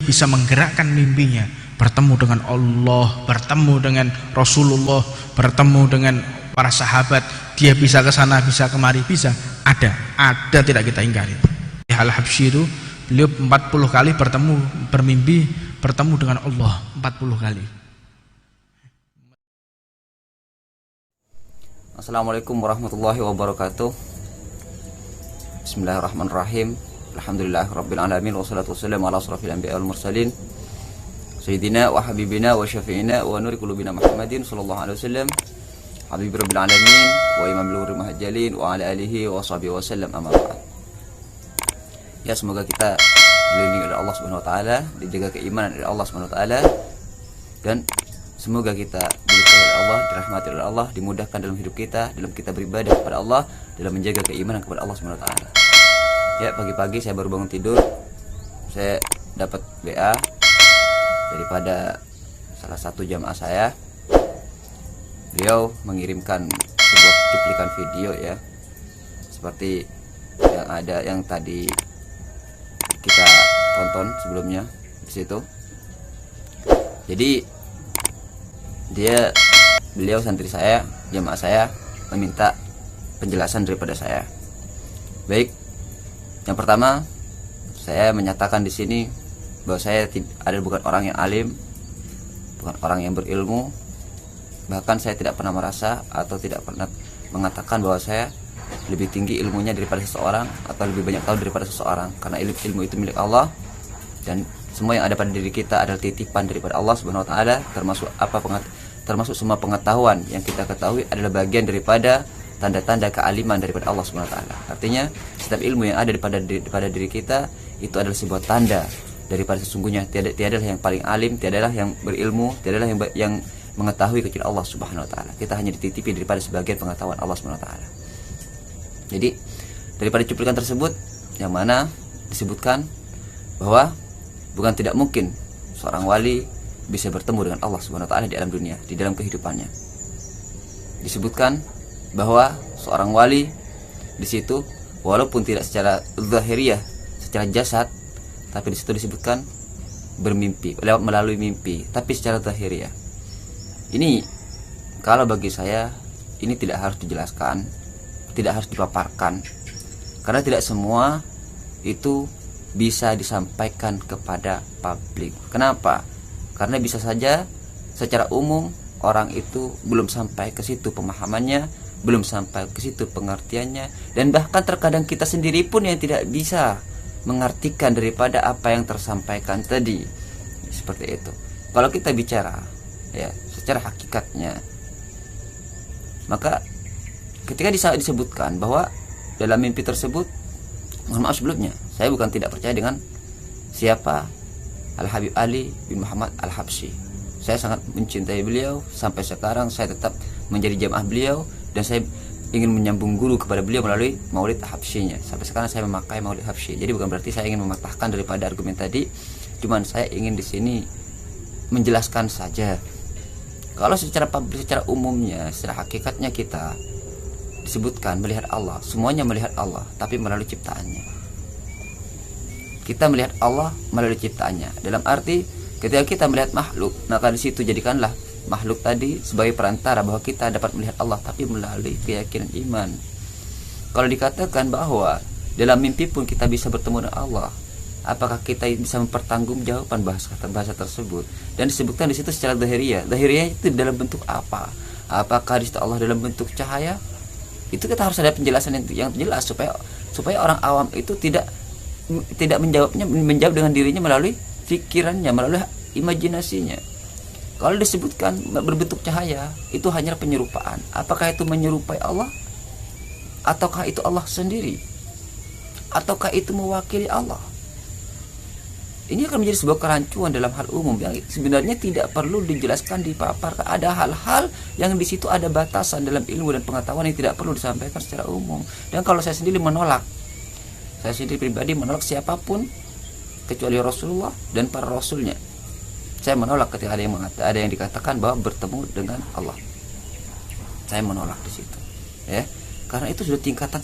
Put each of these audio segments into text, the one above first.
bisa menggerakkan mimpinya, bertemu dengan Allah, bertemu dengan Rasulullah, bertemu dengan para sahabat. Dia bisa ke sana, bisa kemari, bisa. Ada tidak kita ingkari. Al-Habsyi itu beliau 40 kali bermimpi bertemu dengan Allah 40 kali. Assalamualaikum warahmatullahi wabarakatuh. Bismillahirrahmanirrahim. Alhamdulillahirabbil alamin wassalatu wassalamu ala asrofil anbiya'i wal mursalin sayyidina wa habibina wa syafi'ina wa nuri qulubina Muhammadin sallallahu alaihi wasallam habibir rabbil alamin wa imamul hurri mahjalin wa ala alihi wa sahbihi wasallam amma ba'd. Ya, semoga kita dilindungi oleh Allah Subhanahu wa taala, dijaga keimanan oleh Allah Subhanahu wa taala, dan semoga kita diberkahi oleh Allah, dirahmati oleh Allah, dimudahkan dalam hidup kita, dalam kita beribadah kepada Allah, dalam menjaga keimanan kepada Allah Subhanahu wa taala. Ya, pagi-pagi saya baru bangun tidur, saya dapat WA daripada salah satu jamaah saya. Beliau mengirimkan sebuah cuplikan video, ya, seperti yang tadi kita tonton sebelumnya di situ. Jadi beliau santri saya, jamaah saya, meminta penjelasan daripada saya. Baik, yang pertama, saya menyatakan di sini bahwa saya bukan orang yang alim, bukan orang yang berilmu. Bahkan saya tidak pernah merasa atau tidak pernah mengatakan bahwa saya lebih tinggi ilmunya daripada seseorang atau lebih banyak tahu daripada seseorang, karena ilmu itu milik Allah, dan semua yang ada pada diri kita adalah titipan daripada Allah Subhanahu wa taala, termasuk semua pengetahuan yang kita ketahui adalah bagian daripada tanda-tanda kealiman daripada Allah Subhanahu wa taala. Artinya, setiap ilmu yang ada pada diri kita itu adalah sebuah tanda daripada sesungguhnya tiadalah yang paling alim, tiadalah yang berilmu, tiadalah yang mengetahui kecuali Allah Subhanahu wa taala. Kita hanya dititipi daripada sebagian pengetahuan Allah Subhanahu wa taala. Jadi, daripada cuplikan tersebut yang mana disebutkan bahwa bukan tidak mungkin seorang wali bisa bertemu dengan Allah Subhanahu wa taala di alam dunia, di dalam kehidupannya. Disebutkan bahwa seorang wali di situ walaupun tidak secara zahiriyah, secara jasad, tapi di situ disebutkan bermimpi, melalui mimpi, tapi secara zahiriyah. Ini kalau bagi saya ini tidak harus dijelaskan, tidak harus dipaparkan, karena tidak semua itu bisa disampaikan kepada publik. Kenapa? Karena bisa saja secara umum orang itu belum sampai ke situ pemahamannya, belum sampai ke situ pengertiannya, dan bahkan terkadang kita sendiri pun yang tidak bisa mengartikan daripada apa yang tersampaikan tadi. Seperti itu. Kalau kita bicara, ya, secara hakikatnya, maka ketika disebutkan bahwa dalam mimpi tersebut, mohon maaf sebelumnya, saya bukan tidak percaya dengan siapa Al-Habib Ali bin Muhammad Al-Habsyi. Saya sangat mencintai beliau, sampai sekarang saya tetap menjadi jamaah beliau, dan saya ingin menyambung guru kepada beliau melalui maulid Habsyinya. Sampai sekarang saya memakai maulid Habsyi. Jadi bukan berarti saya ingin mematahkan daripada argumen tadi, cuman saya ingin di sini menjelaskan saja. Kalau secara umumnya, secara hakikatnya kita disebutkan melihat Allah, semuanya melihat Allah, tapi melalui ciptaannya. Kita melihat Allah melalui ciptaannya. Dalam arti ketika kita melihat makhluk, maka di situ jadikanlah makhluk tadi sebagai perantara bahwa kita dapat melihat Allah, tapi melalui keyakinan iman. Kalau dikatakan bahwa dalam mimpi pun kita bisa bertemu dengan Allah, apakah kita bisa mempertanggungjawabkan bahasa tersebut? Dan disebutkan di situ secara zahiriyah. Zahiriyah itu dalam bentuk apa? Apakah di situ Allah dalam bentuk cahaya? Itu kita harus ada penjelasan yang jelas supaya orang awam itu tidak menjawab dengan dirinya melalui pikirannya, melalui imajinasinya. Kalau disebutkan berbentuk cahaya, itu hanya penyerupaan. Apakah itu menyerupai Allah? Ataukah itu Allah sendiri? Ataukah itu mewakili Allah? Ini akan menjadi sebuah kerancuan dalam hal umum yang sebenarnya tidak perlu dijelaskan, dipaparkan. Ada hal-hal yang di situ ada batasan dalam ilmu dan pengetahuan yang tidak perlu disampaikan secara umum. Dan kalau saya sendiri menolak, saya sendiri pribadi menolak siapapun kecuali Rasulullah dan para Rasulnya. Saya menolak ketika ada yang dikatakan bahwa bertemu dengan Allah. Saya menolak di situ, ya, karena itu sudah tingkatan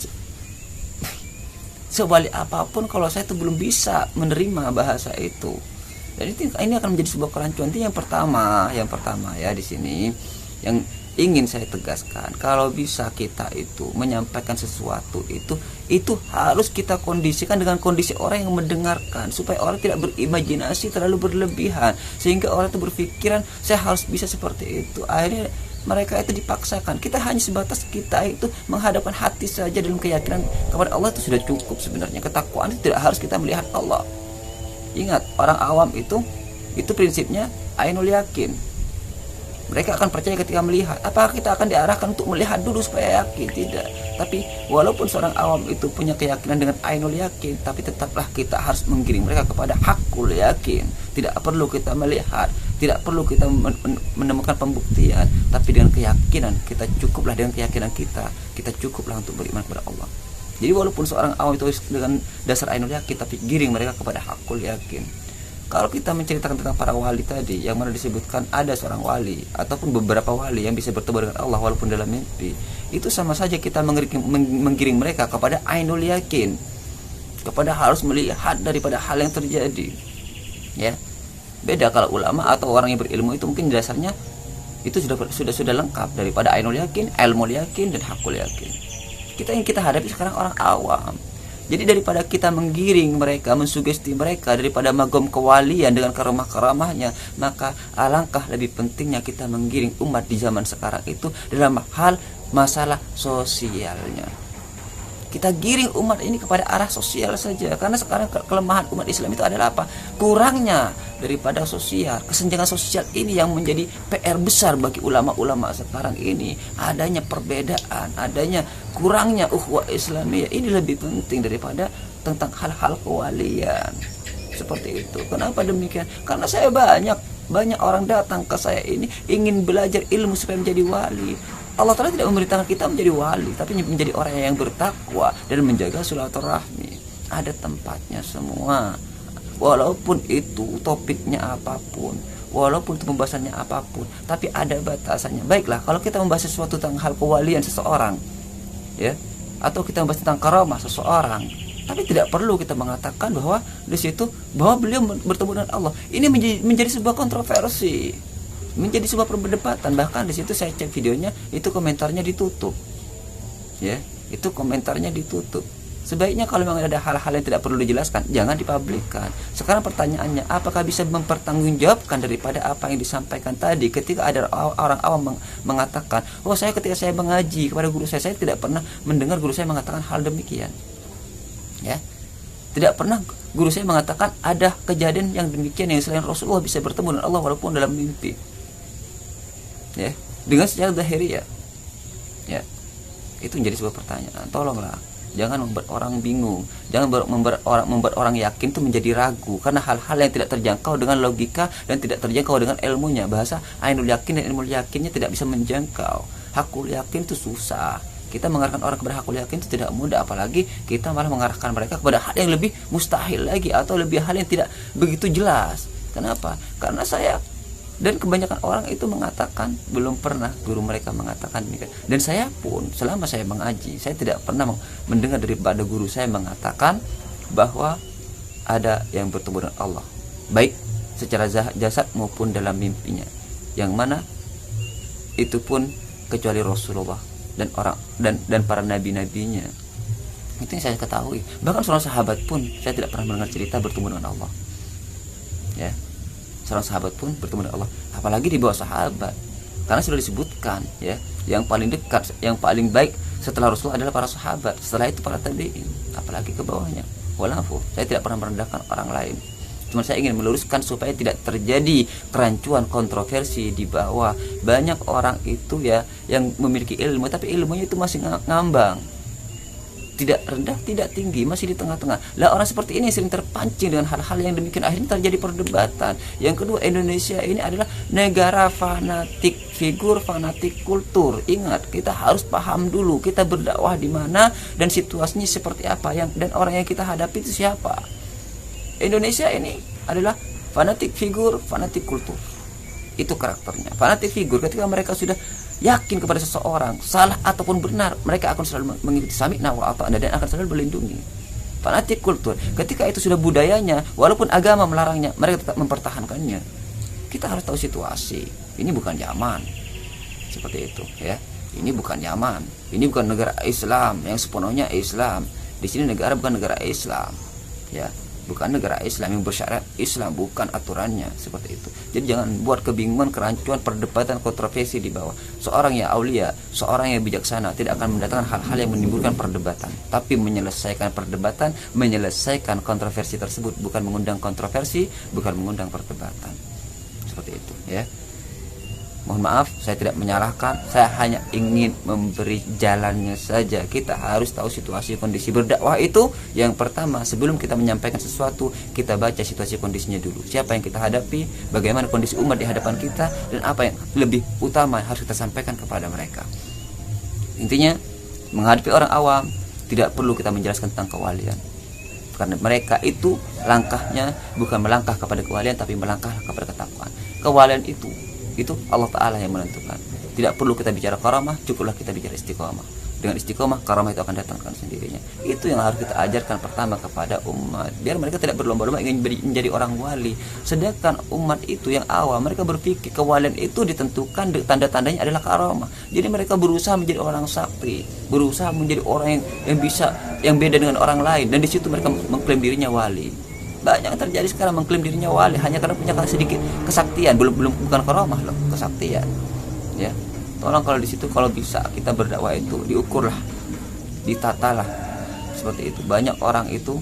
sebalik apapun. Kalau saya itu belum bisa menerima bahasa itu, Jadi ini akan menjadi sebuah kerancuan. Yang pertama ya di sini yang ingin saya tegaskan, kalau bisa kita itu menyampaikan sesuatu itu harus kita kondisikan dengan kondisi orang yang mendengarkan, supaya orang tidak berimajinasi terlalu berlebihan sehingga orang itu berpikiran saya harus bisa seperti itu. Akhirnya mereka itu dipaksakan. Kita hanya sebatas kita itu menghadapkan hati saja dalam keyakinan kepada Allah itu sudah cukup sebenarnya. Ketakwaan itu tidak harus kita melihat Allah. Ingat, orang awam itu prinsipnya ainul yakin. Mereka akan percaya ketika melihat. Apakah kita akan diarahkan untuk melihat dulu supaya yakin? Tidak. Tapi walaupun seorang awam itu punya keyakinan dengan ainul yakin, tapi tetaplah kita harus menggiring mereka kepada hakul yakin. Tidak perlu kita melihat, tidak perlu kita menemukan pembuktian, tapi dengan keyakinan kita cukuplah, dengan keyakinan kita cukuplah untuk beriman kepada Allah. Jadi walaupun seorang awam itu dengan dasar ainul yakin, tapi giring mereka kepada hakul yakin. Kalau kita menceritakan tentang para wali tadi, yang mana disebutkan ada seorang wali ataupun beberapa wali yang bisa bertemu dengan Allah walaupun dalam mimpi, itu sama saja kita menggiring mereka kepada ainul yakin, kepada harus melihat daripada hal yang terjadi. Ya, beda kalau ulama atau orang yang berilmu itu mungkin dasarnya itu sudah lengkap daripada ainul yakin, ilmu yakin dan hakul yakin. Yang kita hadapi sekarang orang awam. Jadi daripada kita menggiring mereka, mensugesti mereka daripada magom kewalian dengan karamah-karamahnya, maka alangkah lebih pentingnya kita menggiring umat di zaman sekarang itu dalam hal masalah sosialnya. Kita giring umat ini kepada arah sosial saja, karena sekarang kelemahan umat Islam itu adalah apa? Kurangnya daripada sosial. Kesenjangan sosial ini yang menjadi PR besar bagi ulama-ulama sekarang ini. Adanya perbedaan, adanya kurangnya ukhuwah Islamiyah ini lebih penting daripada tentang hal-hal kewalian. Seperti itu. Kenapa demikian? Karena saya banyak orang datang ke saya ini ingin belajar ilmu supaya menjadi wali. Allah Ta'ala tidak memerintahkan kita menjadi wali, tapi menjadi orang yang bertakwa dan menjaga silaturahmi. Ada tempatnya semua. Walaupun itu topiknya apapun, walaupun itu pembahasannya apapun, tapi ada batasannya. Baiklah, kalau kita membahas sesuatu tentang hal kewalian seseorang, ya, atau kita membahas tentang karamah seseorang, tapi tidak perlu kita mengatakan bahwa di situ bahwa beliau bertemu dengan Allah. Ini menjadi sebuah kontroversi, menjadi sebuah perdebatan. Bahkan di situ saya cek videonya, itu komentarnya ditutup. Ya, itu komentarnya ditutup. Sebaiknya kalau memang ada hal-hal yang tidak perlu dijelaskan, jangan dipublikkan. Sekarang pertanyaannya, apakah bisa mempertanggungjawabkan daripada apa yang disampaikan tadi ketika ada orang awam mengatakan, oh saya ketika saya mengaji kepada guru saya tidak pernah mendengar guru saya mengatakan hal demikian. Ya, tidak pernah guru saya mengatakan ada kejadian yang demikian yang selain Rasulullah bisa bertemu dengan Allah walaupun dalam mimpi. Ya, dengan secara zahiriyah. Ya, itu menjadi sebuah pertanyaan. Tolonglah, jangan membuat orang bingung, jangan membuat orang yakin itu menjadi ragu karena hal-hal yang tidak terjangkau dengan logika dan tidak terjangkau dengan ilmunya. Bahasa ainul yakin dan ilmu yakinnya tidak bisa menjangkau. Hakul yakin itu susah. Kita mengarahkan orang kepada hakul yakin itu tidak mudah, apalagi kita malah mengarahkan mereka kepada hal yang lebih mustahil lagi atau lebih hal yang tidak begitu jelas. Kenapa? Karena saya dan kebanyakan orang itu mengatakan belum pernah guru mereka mengatakan demikian. Dan saya pun selama saya mengaji, saya tidak pernah mendengar daripada guru saya mengatakan bahwa ada yang bertemu dengan Allah, baik secara jasad maupun dalam mimpinya. Yang mana itu pun kecuali Rasulullah dan para nabi-nabinya. Itu yang saya ketahui. Bahkan seorang sahabat pun saya tidak pernah mendengar cerita bertemu dengan Allah. Ya. Seorang sahabat pun bertemu dengan Allah, apalagi di bawah sahabat, karena sudah disebutkan ya, yang paling dekat, yang paling baik setelah Rasulullah adalah para sahabat, setelah itu para tabi'in, apalagi ke bawahnya. Walafu, saya tidak pernah merendahkan orang lain, cuma saya ingin meluruskan supaya tidak terjadi kerancuan kontroversi di bawah. Banyak orang itu ya yang memiliki ilmu tapi ilmunya itu masih ngambang, tidak rendah, tidak tinggi, masih di tengah-tengah. Lah orang seperti ini sering terpancing dengan hal-hal yang demikian, akhirnya terjadi perdebatan. Yang kedua, Indonesia ini adalah negara fanatik figur, fanatik kultur. Ingat, kita harus paham dulu kita berdakwah di mana dan situasinya seperti apa, dan orang yang kita hadapi itu siapa. Indonesia ini adalah fanatik figur, fanatik kultur. Itu karakternya. Fanatik figur ketika mereka sudah yakin kepada seseorang salah ataupun benar, mereka akan selalu mengikuti sami'na wa ata'na dan akan selalu melindungi. fanatik kultur. Ketika itu sudah budayanya, walaupun agama melarangnya, mereka tetap mempertahankannya. Kita harus tahu situasi. Ini bukan zaman. Seperti itu, ya. Ini bukan zaman. Ini bukan negara Islam yang sepenuhnya Islam. Di sini negara bukan negara Islam, ya. Bukan negara Islam yang bersyariat Islam, bukan aturannya seperti itu. Jadi jangan buat kebingungan, kerancuan, perdebatan, kontroversi di bawah. Seorang yang aulia, seorang yang bijaksana tidak akan mendatangkan hal-hal yang menimbulkan perdebatan, tapi menyelesaikan perdebatan, menyelesaikan kontroversi tersebut, bukan mengundang kontroversi, bukan mengundang perdebatan. Seperti itu, ya. Mohon maaf, saya tidak menyalahkan, saya hanya ingin memberi jalannya saja. Kita harus tahu situasi kondisi berdakwah itu. Yang pertama, sebelum kita menyampaikan sesuatu, kita baca situasi kondisinya dulu. Siapa yang kita hadapi, bagaimana kondisi umat di hadapan kita, dan apa yang lebih utama harus kita sampaikan kepada mereka. Intinya, menghadapi orang awam tidak perlu kita menjelaskan tentang kewalian, karena mereka itu langkahnya bukan melangkah kepada kewalian, tapi melangkah kepada ketakwaan. Kewalian itu Allah Ta'ala yang menentukan. Tidak perlu kita bicara karamah, cukuplah kita bicara istiqomah. Dengan istiqomah, karamah itu akan datang dengan sendirinya. Itu yang harus kita ajarkan pertama kepada umat, biar mereka tidak berlomba-lomba ingin menjadi orang wali. Sedangkan umat itu yang awam, mereka berpikir kewalian itu ditentukan, tanda-tandanya adalah karamah. Jadi mereka berusaha menjadi orang sakti, berusaha menjadi orang yang bisa, yang beda dengan orang lain, dan di situ mereka mengklaim dirinya wali. Banyak yang terjadi sekarang mengklaim dirinya wali hanya karena punya sedikit kesaktian, bukan karamah loh, kesaktian. Ya, tolong kalau di situ kalau bisa kita berdakwah itu diukurlah, ditatalah seperti itu. Banyak orang itu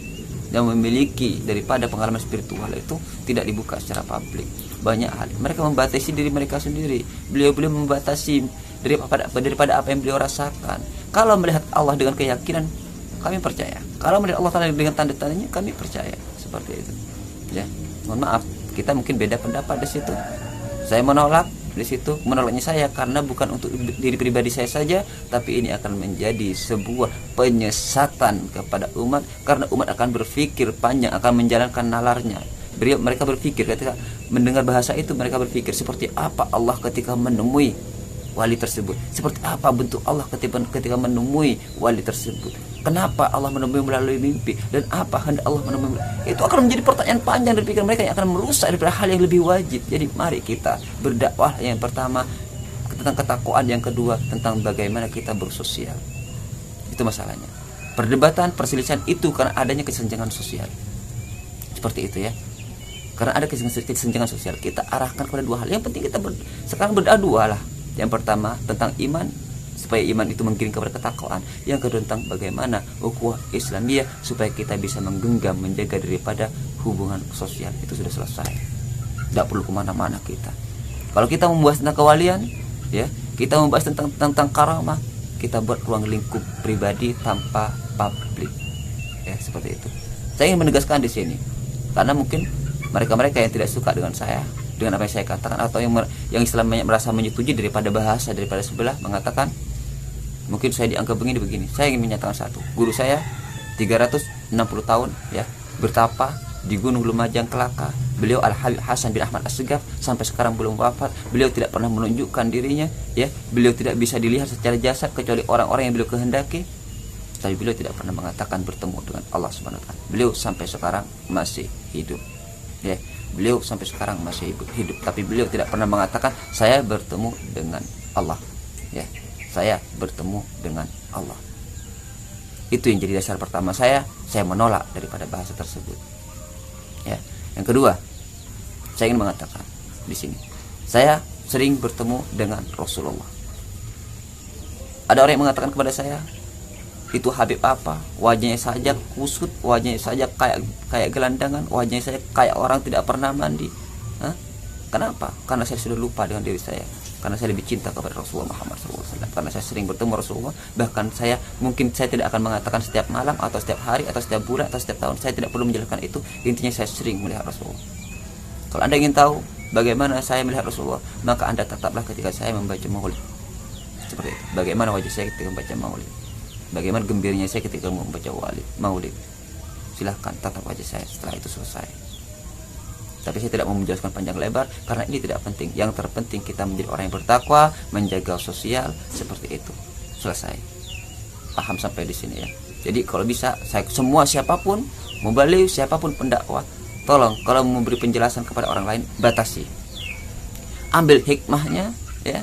yang memiliki daripada pengalaman spiritual itu tidak dibuka secara publik. Banyak hal mereka membatasi diri mereka sendiri. Beliau membatasi daripada apa yang beliau rasakan. Kalau melihat Allah dengan keyakinan, kami percaya. Kalau melihat Allah Ta'ala dengan tanda-tandanya, kami percaya. Seperti itu, ya. Mohon maaf, kita mungkin beda pendapat di situ. Saya menolak di situ. Menolaknya saya karena bukan untuk diri pribadi saya saja, tapi ini akan menjadi sebuah penyesatan kepada umat, karena umat akan berpikir panjang, akan menjalankan nalarnya. Mereka berpikir ketika mendengar bahasa itu, mereka berpikir seperti apa Allah ketika menemui wali tersebut, seperti apa bentuk Allah ketika menemui wali tersebut, kenapa Allah menemui melalui mimpi, dan apa hendak Allah menemui. Itu akan menjadi pertanyaan panjang dari pikiran mereka yang akan merusak daripada hal yang lebih wajib. Jadi mari kita berdakwah, yang pertama tentang ketakwaan, yang kedua tentang bagaimana kita bersosial. Itu masalahnya. Perdebatan, perselisihan itu karena adanya kesenjangan sosial. Seperti itu, ya. Karena ada kesenjangan sosial, kita arahkan kepada dua hal. Yang penting kita sekarang berdoa dua lah. Yang pertama tentang iman, supaya iman itu menggiring kepada ketakwaan. Yang kedua tentang bagaimana ukhuwah Islamiyah, supaya kita bisa menggenggam, menjaga daripada hubungan sosial. Itu sudah selesai, tidak perlu kemana-mana kita. Kalau kita membahas tentang kewalian, ya, kita membahas tentang karamah, kita buat ruang lingkup pribadi tanpa publik, ya, seperti itu. Saya ingin menegaskan di sini, karena mungkin mereka-mereka yang tidak suka dengan saya, dengan apa yang saya katakan, atau yang Islam merasa menyetujui daripada bahasa daripada sebelah, mengatakan mungkin saya dianggap begini. Saya ingin menyatakan satu, guru saya 360 tahun, ya, bertapa di Gunung Lumajang, Kelaka. Beliau Al-Habib Hasan bin Ahmad As-Segaf sampai sekarang belum wafat. Beliau tidak pernah menunjukkan dirinya, ya. Beliau tidak bisa dilihat secara jasad kecuali orang-orang yang beliau kehendaki. Tapi beliau tidak pernah mengatakan bertemu dengan Allah Subhanahu wa taala. Beliau sampai sekarang masih hidup, ya. Beliau sampai sekarang masih hidup, tapi beliau tidak pernah mengatakan saya bertemu dengan Allah, ya. Saya bertemu dengan Allah. Itu yang jadi dasar pertama saya menolak daripada bahasa tersebut, ya. Yang kedua, saya ingin mengatakan di sini, saya sering bertemu dengan Rasulullah. Ada orang yang mengatakan kepada saya, itu Habib apa, wajahnya saja kusut, wajahnya saja kayak gelandangan, wajahnya saja kayak orang tidak pernah mandi. Hah? Kenapa? Karena saya sudah lupa dengan diri saya, karena saya lebih cinta kepada Rasulullah Muhammad SAW. Karena saya sering bertemu Rasulullah, bahkan saya tidak akan mengatakan setiap malam atau setiap hari atau setiap bulan atau setiap tahun. Saya tidak perlu menjelaskan itu. Intinya saya sering melihat Rasulullah. Kalau Anda ingin tahu bagaimana saya melihat Rasulullah, maka Anda tetaplah ketika saya membaca maulid. Seperti itu. Bagaimana wajah saya ketika membaca maulid, bagaimana gembiranya saya ketika membaca maulid. Silahkan tatap wajah saya setelah itu selesai. Tapi saya tidak mau menjelaskan panjang lebar karena ini tidak penting. Yang terpenting kita menjadi orang yang bertakwa, menjaga sosial, seperti itu. Selesai. Paham sampai di sini, ya. Jadi kalau bisa saya semua siapapun mubalik, siapapun pendakwah, tolong kalau memberi penjelasan kepada orang lain batasi, ambil hikmahnya, ya,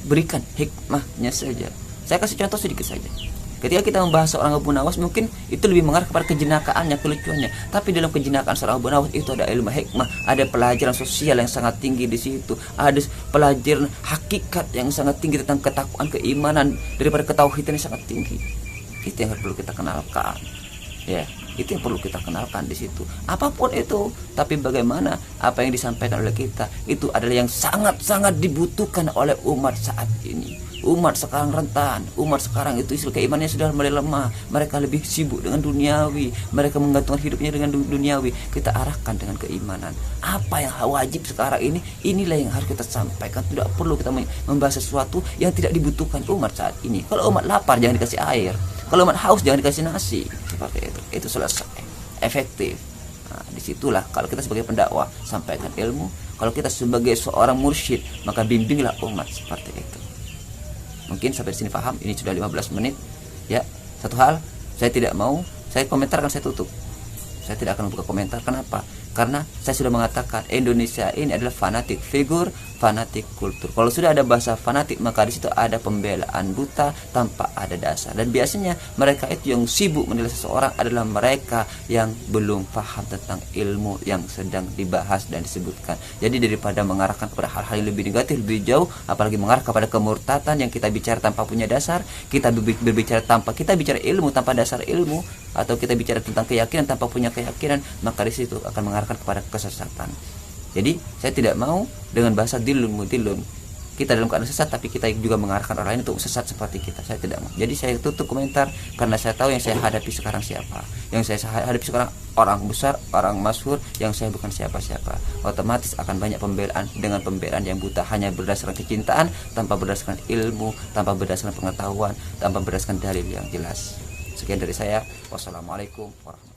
berikan hikmahnya saja. Saya kasih contoh sedikit saja. Ketika kita membahas seorang Abu Nawas, mungkin itu lebih mengarah kepada kejenakaannya, kelucuannya. Tapi dalam kejenakaan seorang Abu Nawas itu ada ilmu hikmah, ada pelajaran sosial yang sangat tinggi di situ, ada pelajaran hakikat yang sangat tinggi tentang ketakwaan, keimanan daripada ketauhidan yang sangat tinggi. Itu yang perlu kita kenalkan. Ya, itu yang perlu kita kenalkan di situ. Apapun itu, tapi bagaimana apa yang disampaikan oleh kita itu adalah yang sangat-sangat dibutuhkan oleh umat saat ini. Umat sekarang rentan, umat sekarang itu istilah keimanannya sudah mulai lemah. Mereka lebih sibuk dengan duniawi, mereka menggantungkan hidupnya dengan duniawi. Kita arahkan dengan keimanan. Apa yang wajib sekarang ini, inilah yang harus kita sampaikan. Tidak perlu kita membahas sesuatu yang tidak dibutuhkan umat saat ini. Kalau umat lapar jangan dikasih air, kalau umat haus jangan dikasih nasi. Seperti itu selesai, efektif. Nah, disitulah kalau kita sebagai pendakwah sampaikan ilmu, kalau kita sebagai seorang mursyid maka bimbinglah umat seperti itu. Mungkin sampai di sini paham. Ini sudah 15 menit. Ya, satu hal saya tidak mau saya komentarkan, saya tutup. Saya tidak akan membuka komentar. Kenapa? Karena saya sudah mengatakan Indonesia ini adalah fanatik figur, fanatik kultur. Kalau sudah ada bahasa fanatik, maka di situ ada pembelaan buta tanpa ada dasar. Dan biasanya mereka itu yang sibuk menilai seseorang adalah mereka yang belum paham tentang ilmu yang sedang dibahas dan disebutkan. Jadi daripada mengarahkan kepada hal-hal yang lebih negatif, lebih jauh, apalagi mengarah kepada kemurtatan yang kita bicara tanpa punya dasar, kita berbicara tanpa kita bicara ilmu tanpa dasar ilmu, atau kita bicara tentang keyakinan tanpa punya keyakinan, maka di situ akan mengarahkan kepada kesesatan. Jadi saya tidak mau dengan bahasa dilun mutilun kita dalam keadaan sesat, tapi kita juga mengarahkan orang lain untuk sesat seperti kita. Saya tidak mau. Jadi saya tutup komentar karena saya tahu yang saya hadapi sekarang siapa. Yang saya hadapi sekarang orang besar, orang masyhur, yang saya bukan siapa-siapa. Otomatis akan banyak pembelaan dengan pembelaan yang buta, hanya berdasarkan kecintaan tanpa berdasarkan ilmu, tanpa berdasarkan pengetahuan, tanpa berdasarkan dalil yang jelas. Sekian dari saya. Wassalamualaikum warahmatullahi wabarakatuh.